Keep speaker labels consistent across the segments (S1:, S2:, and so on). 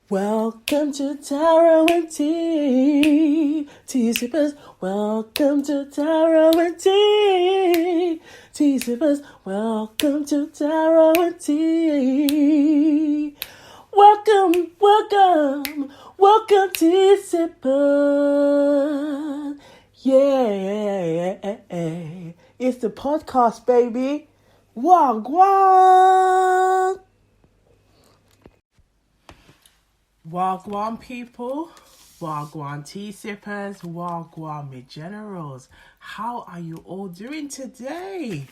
S1: Welcome to Tarot and Tea Sippers. Welcome to Tarot and Tea Sippers. Welcome to Tarot and Tea. Welcome, Tea Sippers. Yeah, it's the podcast, baby. Wagwan. Wagwan people, Wagwan tea sippers, Wagwan me generals. How are you all doing today?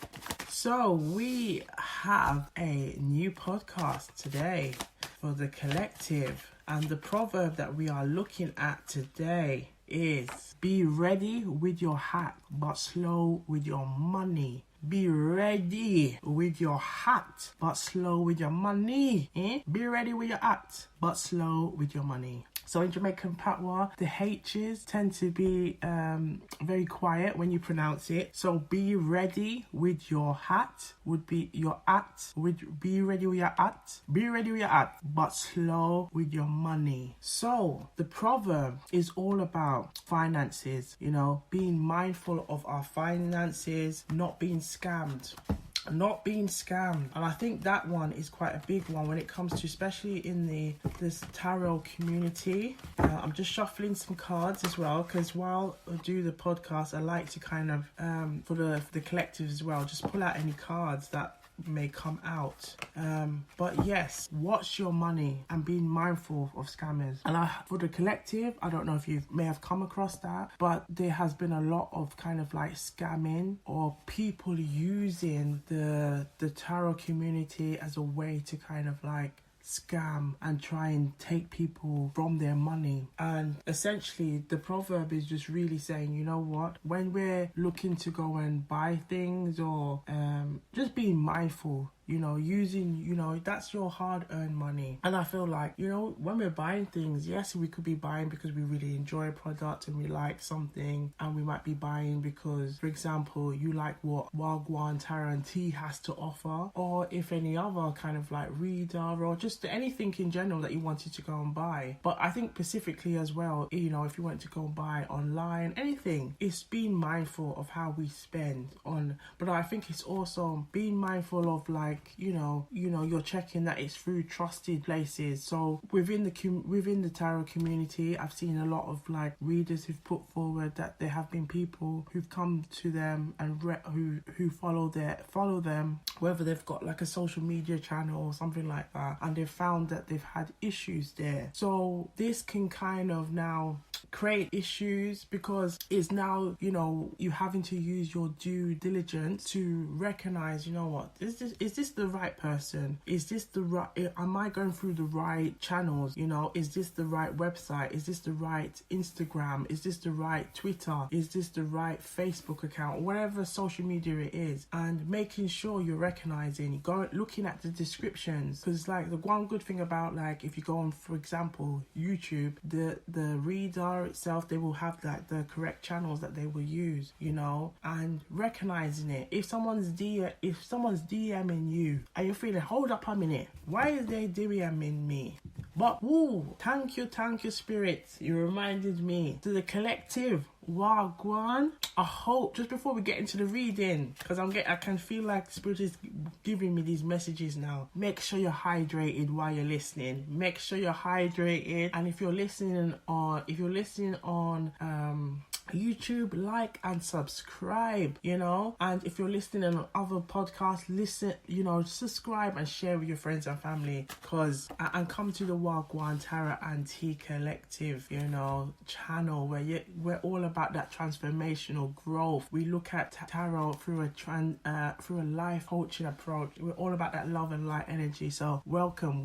S1: So we have a new podcast today for the collective, and the proverb that we are looking at today is be ready with your hat but slow with your money. Be ready with your hat, but slow with your money. Be ready with your hat, but slow with your money. So in Jamaican patois, the H's tend to be very quiet when you pronounce it. So be ready with your hat would be your at. Be ready with your at. Be ready with your at, but slow with your money. So the proverb is all about finances, being mindful of our finances, not being scammed. And I think that one is quite a big one when it comes to, especially in this tarot community. I'm just shuffling some cards as well, because while I do the podcast, I like to kind of for the collective as well, just pull out any cards that may come out. But yes, watch your money and being mindful of scammers. And for the collective, I don't know if you may have come across that, but there has been a lot of kind of like scamming or people using the tarot community as a way to kind of like scam and try and take people from their money. And essentially the proverb is just really saying, you know what, when we're looking to go and buy things or just being mindful, using, that's your hard-earned money. And I feel like, when we're buying things, yes, we could be buying because we really enjoy a product and we like something, and we might be buying because, for example, you like what Wagwan Tarot and Tea has to offer, or if any other kind of like reader or just anything in general that you wanted to go and buy. But I think specifically as well, if you want to go and buy online, anything, it's being mindful of how we spend on. But I think it's also being mindful of like, you're checking that it's through trusted places. So within the tarot community, I've seen a lot of like readers who've put forward that there have been people who've come to them and who follow them, whether they've got like a social media channel or something like that, and they've found that they've had issues there. So this can kind of now create issues because it's now, you having to use your due diligence to recognize, is this the right person? Is this the right, am I going through the right channels? Is this the right website? Is this the right Instagram? Is this the right Twitter? Is this the right Facebook account? Whatever social media it is, and making sure you're recognizing, looking at the descriptions, because like the one good thing about like if you go on, for example, YouTube, the reader itself, they will have like the correct channels that they will use, and recognizing it. If someone's DMing you and you're feeling, hold up a minute, why is they DMing me? But thank you spirit, you reminded me. To the collective, Wagwan, I hope, just before we get into the reading, because I can feel like the spirit is giving me these messages now. Make sure you're hydrated while you're listening. Make sure you're hydrated. And if you're listening on YouTube, like and subscribe, and if you're listening on other podcasts, subscribe and share with your friends and family, and come to the Wagwan Tarot and Tea Collective, channel where we're all about that transformational growth. We look at tarot through a life coaching approach. We're all about that love and light energy. So welcome,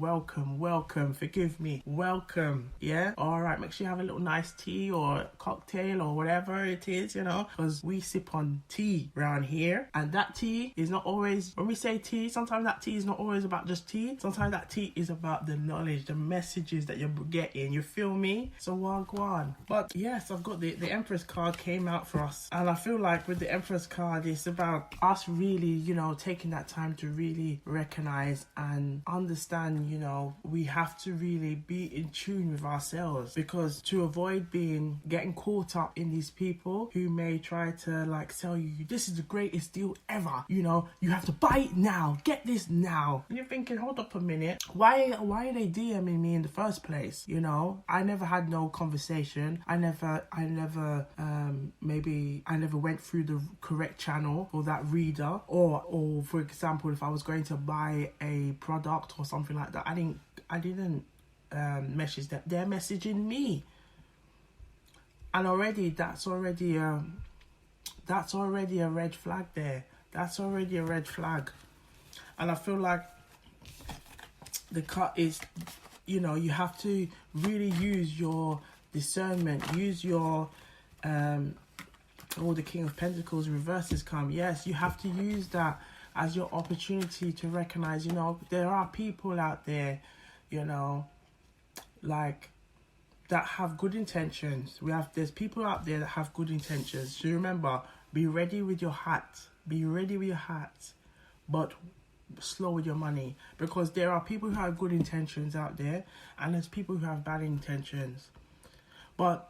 S1: forgive me, welcome. Yeah, all right, make sure you have a little nice tea or cocktail or whatever whatever it is, you know, because we sip on tea around here, and that tea is not always, when we say tea, sometimes that tea is not always about just tea. Sometimes that tea is about the knowledge, the messages that you're getting, you feel me? So wagwan. But yes, I've got the Empress card came out for us, and I feel like with the Empress card, it's about us really, you know, taking that time to really recognize and understand, you know, we have to really be in tune with ourselves, because to avoid getting caught up in these people who may try to like sell you, this is the greatest deal ever, you know, you have to buy it now, get this now. And you're thinking, hold up a minute, why are they DMing me in the first place? You know, I never had no conversation. I never went through the correct channel for that reader, or for example, if I was going to buy a product or something like that, I didn't message them. They're messaging me, and already that's already a red flag there. That's already a red flag. And I feel like the cut is, you know, you have to really use your discernment, use your the King of Pentacles reverses come. Yes, you have to use that as your opportunity to recognize, you know, there are people out there, you know, like, that have good intentions. There's people out there that have good intentions. So remember, be ready with your hat. Be ready with your hat, but slow with your money, because there are people who have good intentions out there, and there's people who have bad intentions. But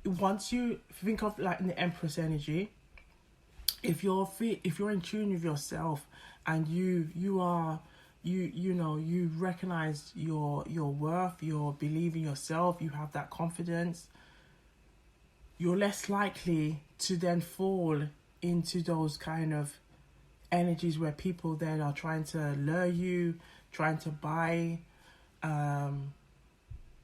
S1: once you think of like in the Empress energy, if you're in tune with yourself, and you recognize your worth, you believe in yourself, you have that confidence, you're less likely to then fall into those kind of energies where people then are trying to lure you, trying to buy,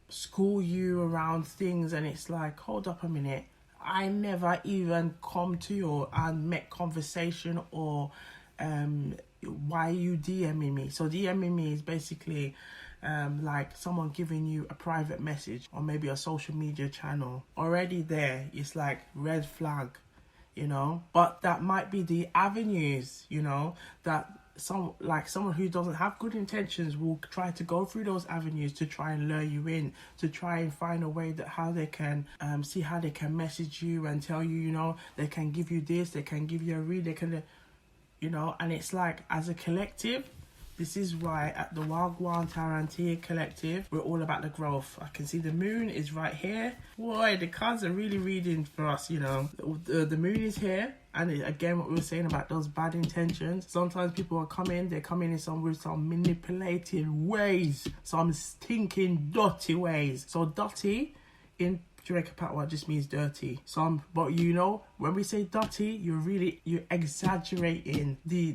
S1: school you around things. And it's like, hold up a minute, I never even come to you and make conversation, or why are you DMing me? So DMing me is basically like someone giving you a private message, or maybe a social media channel. Already there, it's like red flag, you know. But that might be the avenues, you know, that someone who doesn't have good intentions will try to go through those avenues to try and lure you in, to try and find a way that how they can see how they can message you and tell you, you know, they can give you this, they can give you a read, they can, you know. And it's like, as a collective, this is why at the Wagwan Tarantia Collective, we're all about the growth. I can see the moon is right here. Boy, the cards are really reading for us, you know. The moon is here. And again, what we were saying about those bad intentions. Sometimes people they're coming in with some manipulated ways. Some stinking, dirty ways. So dirty in Jamaican patois just means dirty. But you know, when we say dirty, you're exaggerating the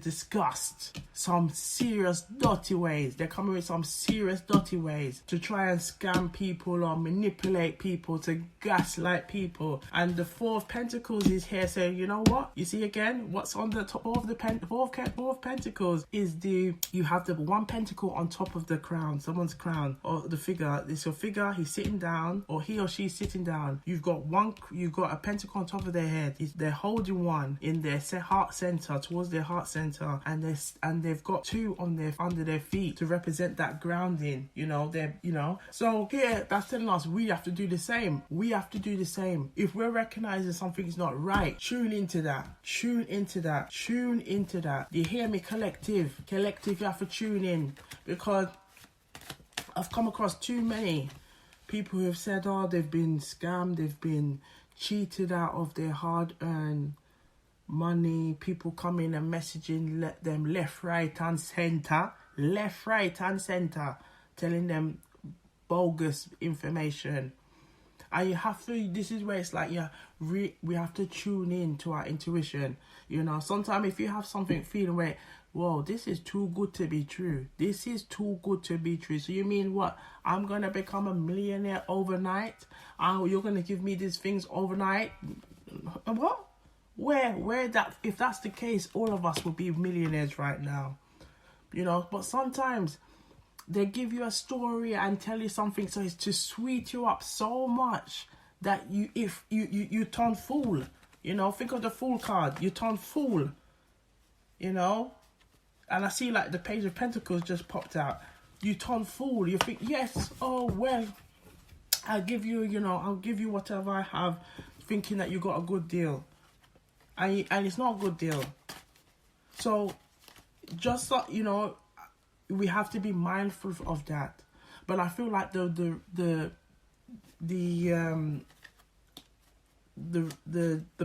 S1: disgust. Some serious dirty ways. They're coming with some serious dirty ways to try and scam people or manipulate people, to gaslight people. And the Four of Pentacles is here saying, you know what? You see again, what's on the top of the Four of Pentacles is you have the one pentacle on top of the crown, someone's crown, or the figure. It's your figure, he's sitting down, or he or she's sitting down. You've got a pentacle on top of their head. They're holding one in their heart center, towards their heart center, and they've got two under their feet to represent that grounding. You know, so here that's telling us we have to do the same. We have to do the same. If we're recognizing something's not right, tune into that. Tune into that. Tune into that. Do you hear me, collective? Collective, you have to tune in, because I've come across too many people who have said, oh, they've been scammed, they've been cheated out of their hard-earned money. People come in and messaging them left, right, and center, telling them bogus information. And you have to, this is where it's like, we have to tune in to our intuition. You know, sometimes if you have something feeling where, whoa, this is too good to be true. This is too good to be true. So you mean what? I'm going to become a millionaire overnight? You're going to give me these things overnight? What? Where that, if that's the case, all of us would be millionaires right now. You know, but sometimes they give you a story and tell you something so it's to sweet you up so much that you turn fool. You know, think of the fool card. You turn fool. You know, and I see like the Page of Pentacles just popped out. You turn fool. You think, yes, oh well, I'll give you, I'll give you whatever I have, thinking that you got a good deal, and it's not a good deal. So, just so, we have to be mindful of that. But I feel like the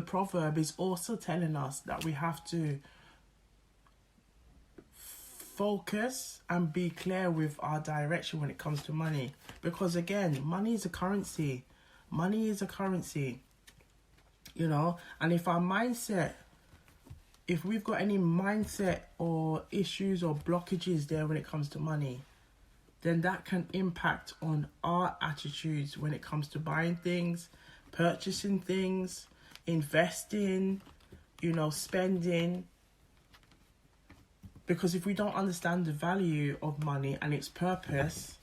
S1: proverb is also telling us that we have to focus and be clear with our direction when it comes to money, because again, money is a currency. And if we've got any mindset or issues or blockages there when it comes to money, then that can impact on our attitudes when it comes to buying things, purchasing things, investing, spending. Because if we don't understand the value of money and its purpose,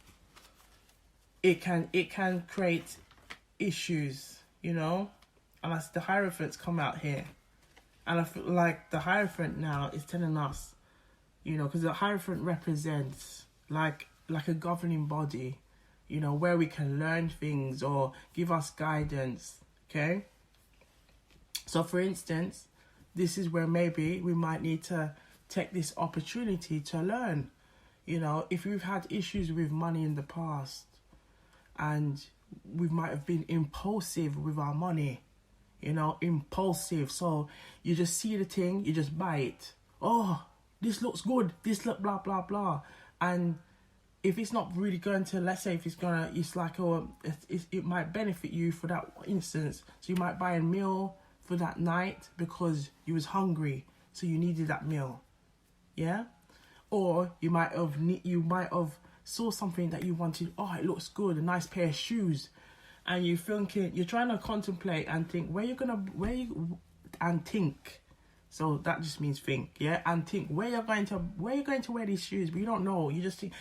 S1: it can create issues, And as the Hierophants come out here, and I feel like the Hierophant now is telling us, because the Hierophant represents like a governing body, where we can learn things or give us guidance, okay? So for instance, this is where maybe we might need to take this opportunity to learn. If we've had issues with money in the past and we might have been impulsive with our money, impulsive. So you just see the thing, you just buy it. Oh, this looks good. This look blah, blah, blah. And if it's not really going to, let's say if it's like, it might benefit you for that instance. So you might buy a meal for that night because you was hungry. So you needed that meal. Yeah. Or you might have saw something that you wanted. Oh, it looks good. A nice pair of shoes. And you're trying to contemplate and think think. So that just means think, yeah, and think where you're going to wear these shoes, but you don't know. You just see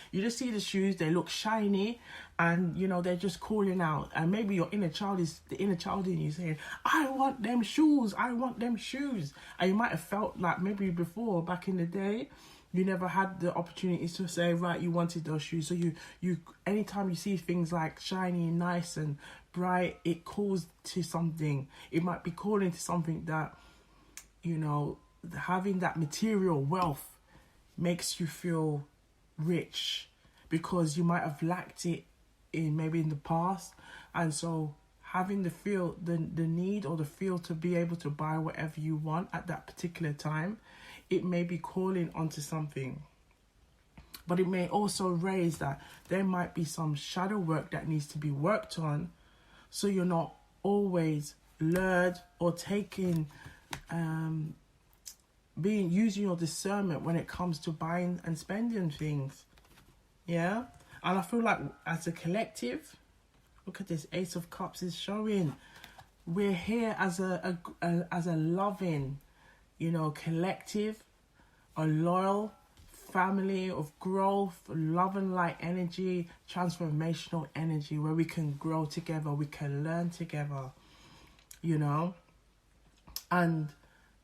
S1: the shoes, they look shiny, and they're just calling out. And maybe the inner child in you saying, I want them shoes, and you might have felt like maybe before back in the day, you never had the opportunity to say, right, you wanted those shoes. So you anytime you see things like shiny and nice and bright, it calls to something. It might be calling to something that, having that material wealth makes you feel rich, because you might have lacked it in the past. And so having the need or the feel to be able to buy whatever you want at that particular time, it may be calling onto something. But it may also raise that there might be some shadow work that needs to be worked on, so you're not always lured or taking using your discernment when it comes to buying and spending things. Yeah. And I feel like as a collective, look at this, Ace of Cups is showing we're here as a loving, collective, a loyal family of growth, love and light energy, transformational energy, where we can grow together, we can learn together, and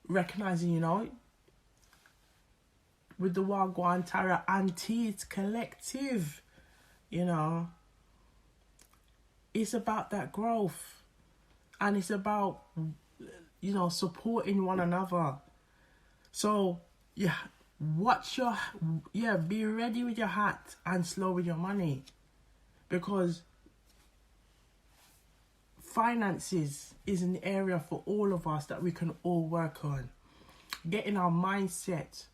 S1: recognizing, with the Wagwan Tarot Auntie, it's collective, it's about that growth, and it's about, supporting one another. So, be ready with your hat and slow with your money, because finances is an area for all of us that we can all work on. Getting our mindset,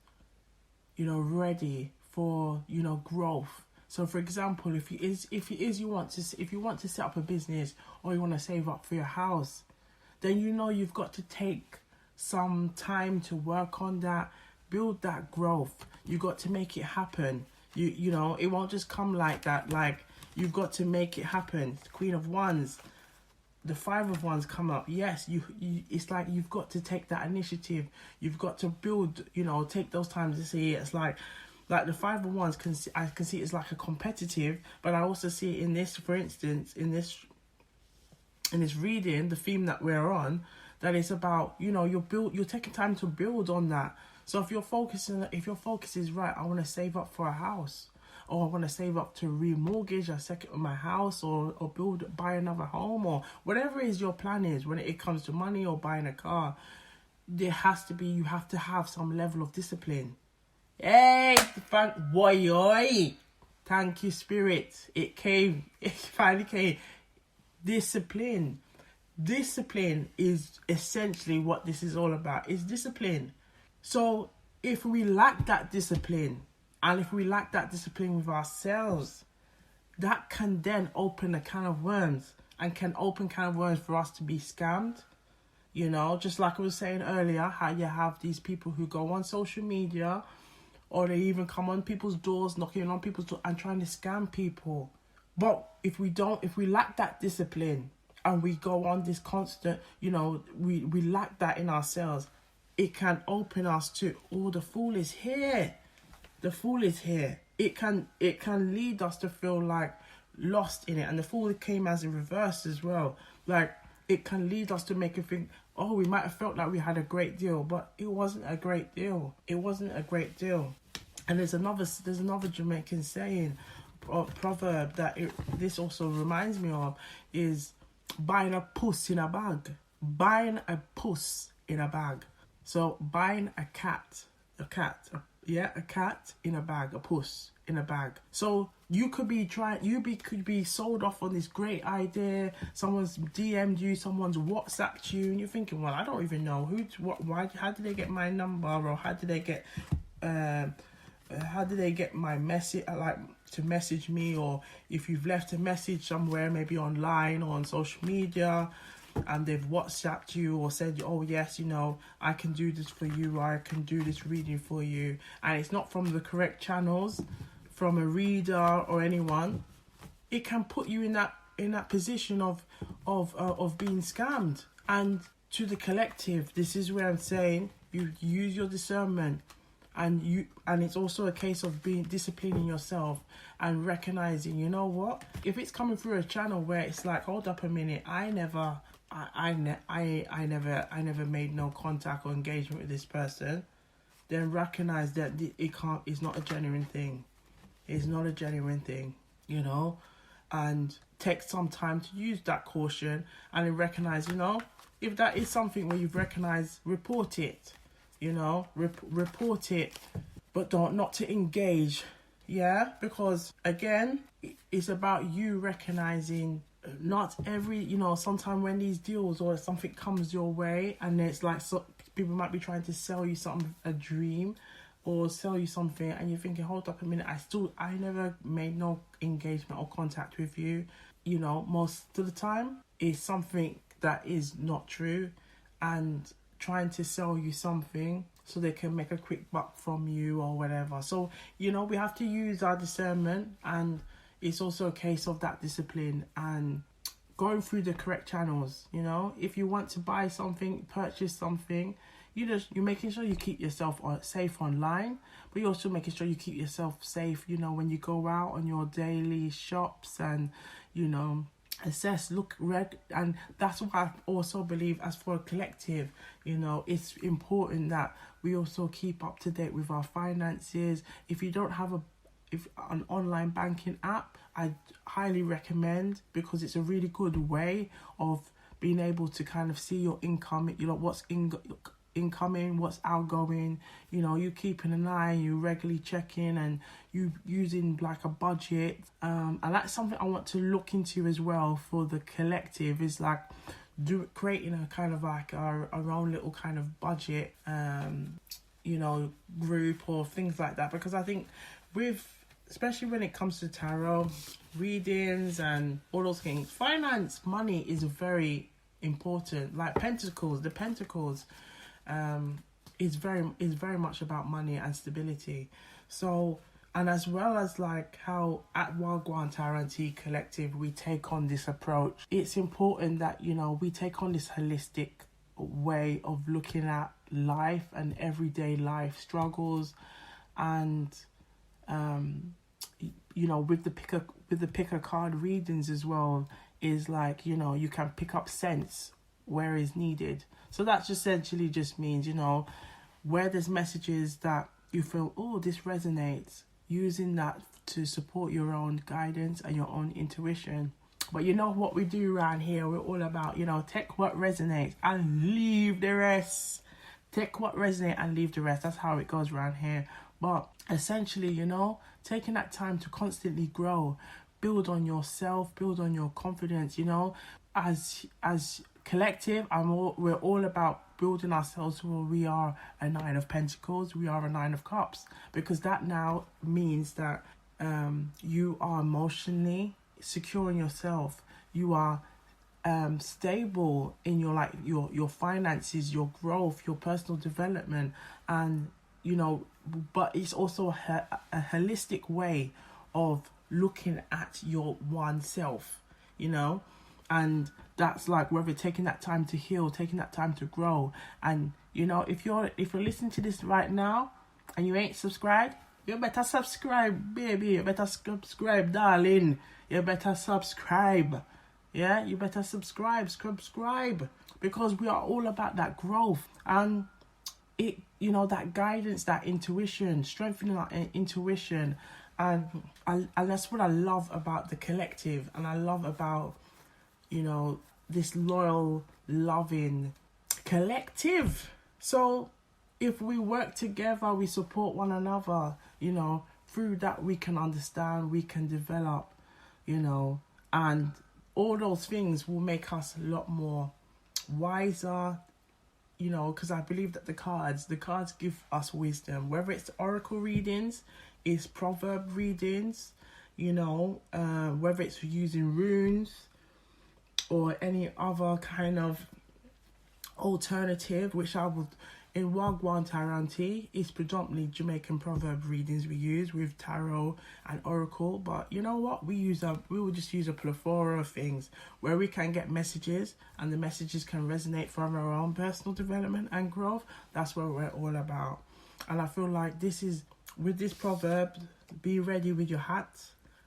S1: ready for, growth. So for example, if you want to set up a business, or you want to save up for your house, then you've got to take some time to work on that, build that growth. You got to make it happen. It won't just come like that. Like, you've got to make it happen. The Queen of Wands, the Five of Wands come up. Yes, it's like you've got to take that initiative. You've got to build, take those times to see it. It's like the Five of Wands I can see it as like a competitive, but I also see it in this, for instance, in this in this reading, the theme that we're on, that it's about, you're taking time to build on that. So if your focus is right, I want to save up for a house, or I want to save up to remortgage a second my house, or buy another home, or whatever is your plan is when it comes to money or buying a car, you have to have some level of discipline. Hey, oi. Thank you, Spirit. It finally came. Discipline. Discipline is essentially what this is all about. It's discipline. So if we lack that discipline, and if we lack that discipline with ourselves, that can then open a can of worms, and can open can of worms for us to be scammed. Just like I was saying earlier, how you have these people who go on social media, or they even come on people's doors, knocking on people's doors and trying to scam people. But if we lack that discipline, and we go on this constant, we lack that in ourselves, it can open us to, the fool is here. The fool is here. It can lead us to feel like lost in it. And the fool came as a reverse as well. Like, it can lead us to make us think, we might have felt like we had a great deal, but it wasn't a great deal. It wasn't a great deal. And there's another Jamaican saying, proverb, that this also reminds me of, is buying a puss in a bag. Buying a puss in a bag. So buying a cat in a bag, a puss in a bag. So you could be sold off on this great idea. Someone's DM'd you, someone's WhatsApped you, and you're thinking, well, I don't even know why, how did they get my number, or how did they get my message, like to message me, or if you've left a message somewhere, maybe online or on social media, and they've WhatsApped you or said, oh yes, I can do this for you, or I can do this reading for you, and it's not from the correct channels, from a reader or anyone, it can put you in that position of being scammed. And to the collective, this is where I'm saying, you use your discernment, and it's also a case of being disciplining yourself and recognizing, if it's coming through a channel where it's like, hold up a minute, I never made no contact or engagement with this person, then recognize that it's not a genuine thing. It's not a genuine thing, and take some time to use that caution, and then recognize, if that is something where you've recognized, report it, report it, but not to engage. Yeah, because again, it's about you recognizing, not every, sometimes when these deals or something comes your way, and it's like, so people might be trying to sell you a dream, or sell you something, and you're thinking, hold up a minute, I never made no engagement or contact with you. Most of the time it's something that is not true, and trying to sell you something so they can make a quick buck from you or whatever. So, we have to use our discernment, and it's also a case of that discipline and going through the correct channels. If you want to buy something, purchase something, you're making sure you keep yourself safe online, but you're also making sure you keep yourself safe, when you go out on your daily shops, and, assess, look, read. And that's what I also believe, as for a collective, it's important that we also keep up to date with our finances. If you don't have an online banking app, I highly recommend, because it's a really good way of being able to kind of see your income, what's incoming, what's outgoing, you keeping an eye, you regularly checking, and you using like a budget, and that's something I want to look into as well for the collective, is like creating a kind of like our own little kind of budget group or things like that, because I think especially when it comes to tarot readings and all those things, money is very important. Like the pentacles is very much about money and stability. So, and as well as like how at Wagwan Tarot and Tea Collective we take on this approach, it's important that we take on this holistic way of looking at life and everyday life struggles, and with the pick a card readings as well. is like, you know, you can pick up sense where is needed. So that essentially just means, you know, where there's messages that you feel, oh, this resonates, using that to support your own guidance and your own intuition. But you know what we do around here? We're all about, you know, take what resonates and leave the rest. Take what resonates and leave the rest. That's how it goes around here. But essentially, you know, taking that time to constantly grow, build on yourself, build on your confidence, you know, as collective, we're all about building ourselves where we are a Nine of Pentacles, we are a Nine of Cups, because that now means that you are emotionally secure in yourself. You are stable in your finances, your growth, your personal development, and you know, but it's also a holistic way of looking at your oneself, you know. And that's like whether taking that time to heal, taking that time to grow. And you know, if you're listening to this right now and you ain't subscribed, you better subscribe, baby. You better subscribe, darling. You better subscribe. Yeah, you better subscribe, because we are all about that growth. And it, you know, that guidance, that intuition, strengthening our intuition. And that's what I love about the collective. And I love about, you know, this loyal, loving collective. So if we work together, we support one another, you know, through that we can understand, we can develop, you know, and all those things will make us a lot more wiser, you know, because I believe that the cards give us wisdom, whether it's oracle readings, it's proverb readings, you know, whether it's using runes or any other kind of alternative, which I would, in Wagwan Taranti, it's predominantly Jamaican proverb readings we use with tarot and oracle. But you know what? We will just use a plethora of things where we can get messages, and the messages can resonate from our own personal development and growth. That's what we're all about. And I feel like with this proverb, be ready with your hat,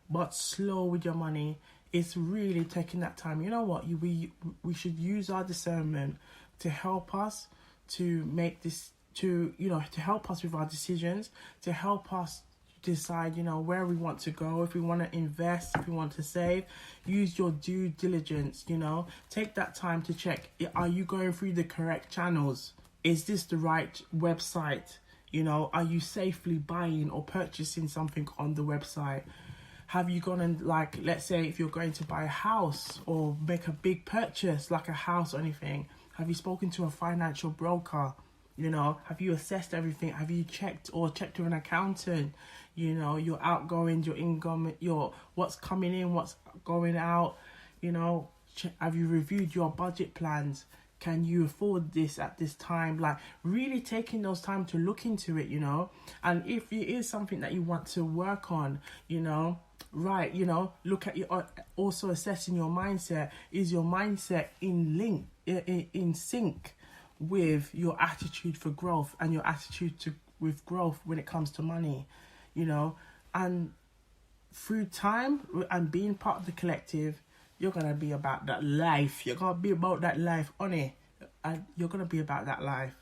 S1: but slow with your money. It's really taking that time. You know what? We should use our discernment to help us to make this, to help us with our decisions, to help us decide, you know, where we want to go, if we want to invest, if we want to save. Use your due diligence, you know. Take that time to check, are you going through the correct channels? Is this the right website? You know, are you safely buying or purchasing something on the website? Have you gone and, like, let's say if you're going to buy a house or make a big purchase like a house or anything, have you spoken to a financial broker? You know, have you assessed everything? Have you checked with an accountant? You know, your outgoings, your income, your what's coming in, what's going out. You know, have you reviewed your budget plans? Can you afford this at this time? Like, really taking those time to look into it, you know. And if it is something that you want to work on, you know, right, you know, look at your, also assessing your mindset. Is your mindset in sync with your attitude for growth and your attitude with growth when it comes to money, you know? And through time and being part of the collective, you're going to be about that life. You're going to be about that life, honey. And you're going to be about that life,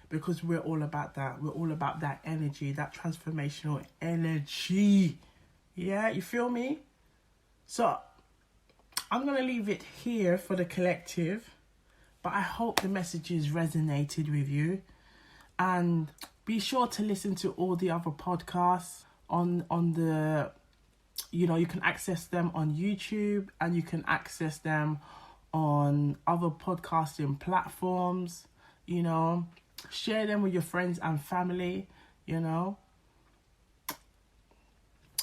S1: because we're all about that. We're all about that energy, that transformational energy. Yeah, you feel me? So I'm going to leave it here for the collective, but I hope the messages resonated with you. And be sure to listen to all the other podcasts on the, you know, you can access them on YouTube, and you can access them on other podcasting platforms. You know, share them with your friends and family, you know.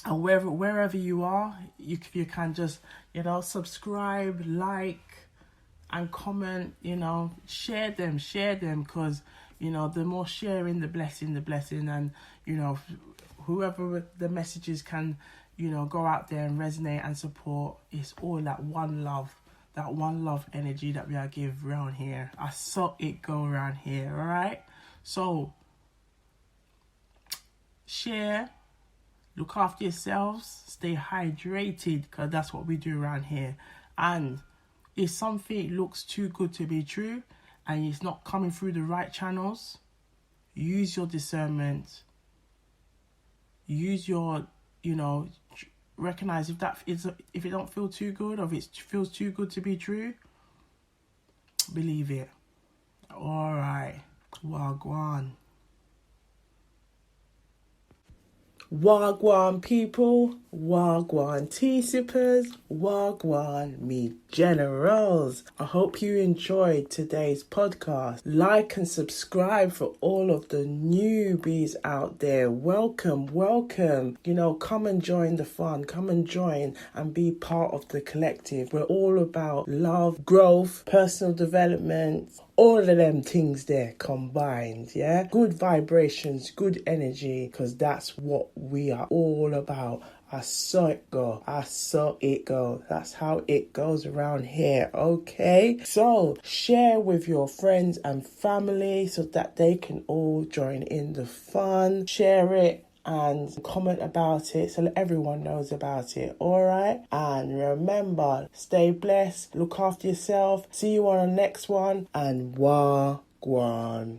S1: And wherever you are, you can just, you know, subscribe, like, and comment, you know, share them, because, you know, the more sharing, the blessing, and, you know, whoever the messages can, you know, go out there and resonate and support. It's all that one love energy that we are give around here. I saw it go around here, all right? So, share, look after yourselves, stay hydrated, because that's what we do around here. And if something looks too good to be true and it's not coming through the right channels, use your discernment. Use your, recognize if it don't feel too good, or if it feels too good to be true, believe it. All right. Wagwan. Wagwan people, wagwan tea sippers, wagwan me generals. I hope you enjoyed today's podcast. Like and subscribe for all of the newbies out there. Welcome. Come and join the fun. Come and join and be part of the collective. We're all about love, growth, personal development, all of them things there combined, yeah? Good vibrations, good energy, because that's what we are all about. I saw it go. That's how it goes around here, okay? So, share with your friends and family so that they can all join in the fun. Share it and comment about it so that everyone knows about it, alright? And remember, stay blessed, look after yourself, see you on the next one, and wagwan.